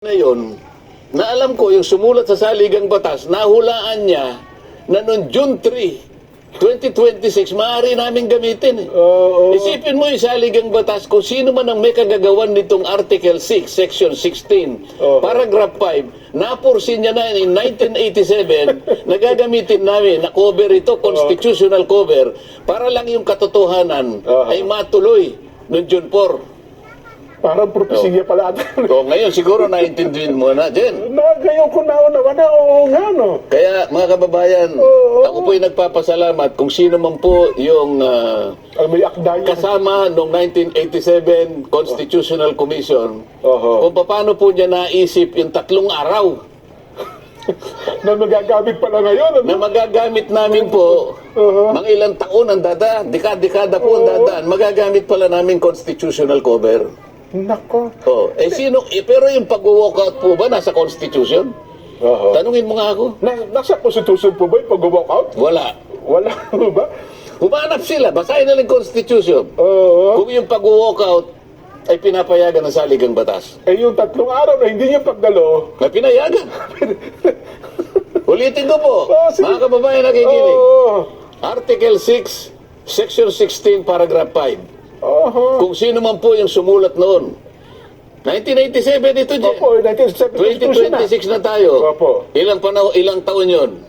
Ngayon, na alam ko yung sumulat sa saligang batas, nahulaan niya na noong June 3, 2026, maaari namin gamitin. Isipin mo yung saligang batas kung sino man ang may kagagawan nitong Article 6, Section 16, Paragraph 5, napursin niya na in 1987, nagagamitin namin na cover ito, constitutional cover, para lang yung katotohanan ay matuloy noong June 4. Parang propesiya pala ata. Ngayon siguro naintindihin mo na, Jen. Ngayon ko naunawa na, oo nga, no. Kaya mga kababayan, ako po'y nagpapasalamat kung sino man po yung may akda yan. kasama noong 1987 Constitutional Commission, kung paano po niya naisip yung 3 araw Na magagamit pala ngayon. na magagamit namin po, mga ilang taon ang dadaan, dekada po ang dadaan, magagamit pala namin constitutional cover. Nako. Pero yung pag-walkout po ba nasa Constitution? Tanungin mo nga ako. Nasa Constitution po ba yung pag-walkout? Wala. Wala ba? Humanap sila, basahin na lang Constitution. Kung yung pag-walkout ay pinapayagan ng saligang batas. Yung 3 araw na hindi niya pagdalo. May pinayagan. Ulitin ko po, mga kababayan nakikinig. Article 6, Section 16, Paragraph 5. Kung sino man po yung sumulat noon. 1987 ito, Jen. Opo, 1987 2026 na tayo. Opo. Ilang taon yun?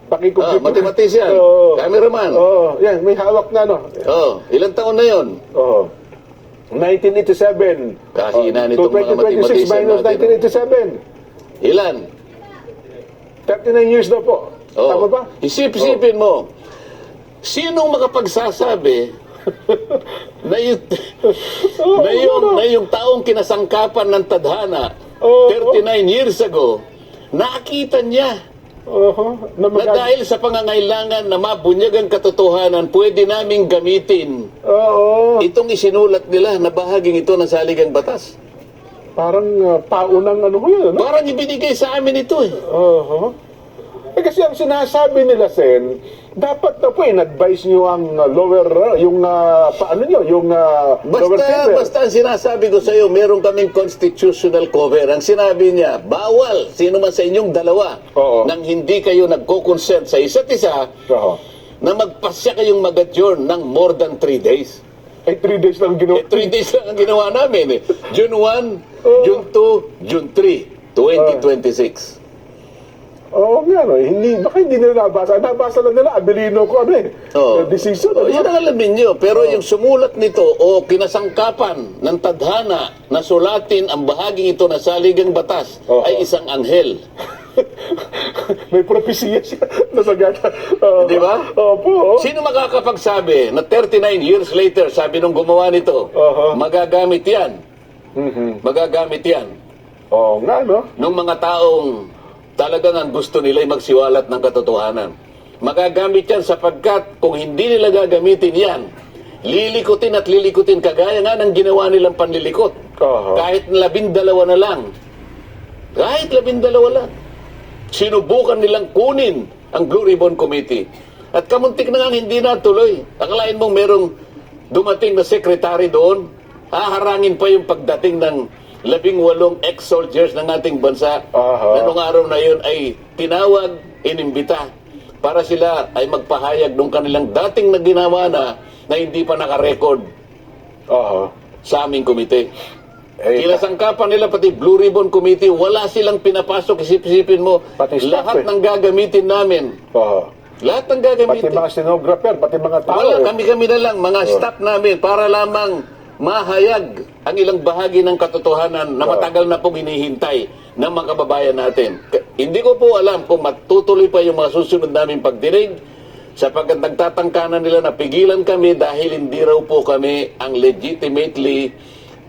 Pakikumpute. Mathematician, cameraman. Yan, may hawak na, no? Ilang taon na yun? 1987. Kahina nitong mga 2026 mathematician minus natin. 1987. Ilan? 39 years na po. Tama ba? Isipin mo, sinong makapagsasabi na yung taong kinasangkapan ng tadhana 39 years ago, nakita niya na dahil sa pangangailangan na mabunyag ang katotohanan, pwede naming gamitin itong isinulat nila na bahaging ito ng saligang batas. Parang paunang ano ko yun, no? Parang ibinigay sa amin ito eh. Kasi ang sinasabi nila, Sen, dapat na po in-advise nyo ang lower, yung paano nyo, yung lower chamber. Basta ang sinasabi ko sa iyo, meron kaming constitutional cover. Ang sinabi niya, bawal sino man sa inyong dalawa nang hindi kayo nagko-consent sa isa't isa na magpasya kayong mag-adjourn ng more than 3 days. 3 days lang ginawa. 3 days lang ang ginawa namin eh. June 1, June 2, June 3, 2026. Nga, no? Baka hindi nila nabasa. Nabasa lang nila, abilino ko, decision. Yan ang alamin nyo. Pero yung sumulat nito o kinasangkapan ng tadhana na sulatin ang bahaging ito na saligang batas ay isang anghel. May propesiya siya na sagana. Di ba? Opo. Sino makakapagsabi na 39 years later, sabi nung gumawa nito, magagamit yan. Magagamit yan. Nga, no? Nung mga taong talagang ang gusto nila ay magsiwalat ng katotohanan. Magagamit yan sapagkat kung hindi nila gagamitin yan, lilikutin at lilikutin kagaya nga ng ginawa nilang panlilikot. Kahit 12 na lang. Kahit 12 lang. Sinubukan nilang kunin ang Blue Ribbon Committee. At kamuntik na nga hindi natuloy. Akalain mong merong dumating na secretary doon, haharangin pa yung pagdating ng 18 ex-soldiers ng ating bansa na nung araw na yun ay tinawag, inimbita para sila ay magpahayag nung kanilang dating na ginawa na hindi pa nakarecord sa aming komite. Kinasangkapan nila pati Blue Ribbon Committee, wala silang pinapasok. Isip-isipin mo, lahat ng gagamitin namin. Lahat ng gagamitin. Pati mga stenographer, pati mga tao. Wala, kami na lang, mga staff namin, para lamang mahayag ang ilang bahagi ng katotohanan na matagal na pong hinihintay ng mga kababayan natin. Hindi ko po alam kung matutuloy pa yung mga susunod namin pagdinig sapagkat nagtatangkanan nila na pigilan kami dahil hindi raw po kami ang legitimately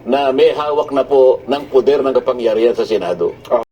na may hawak na po ng poder ng kapangyarihan sa Senado.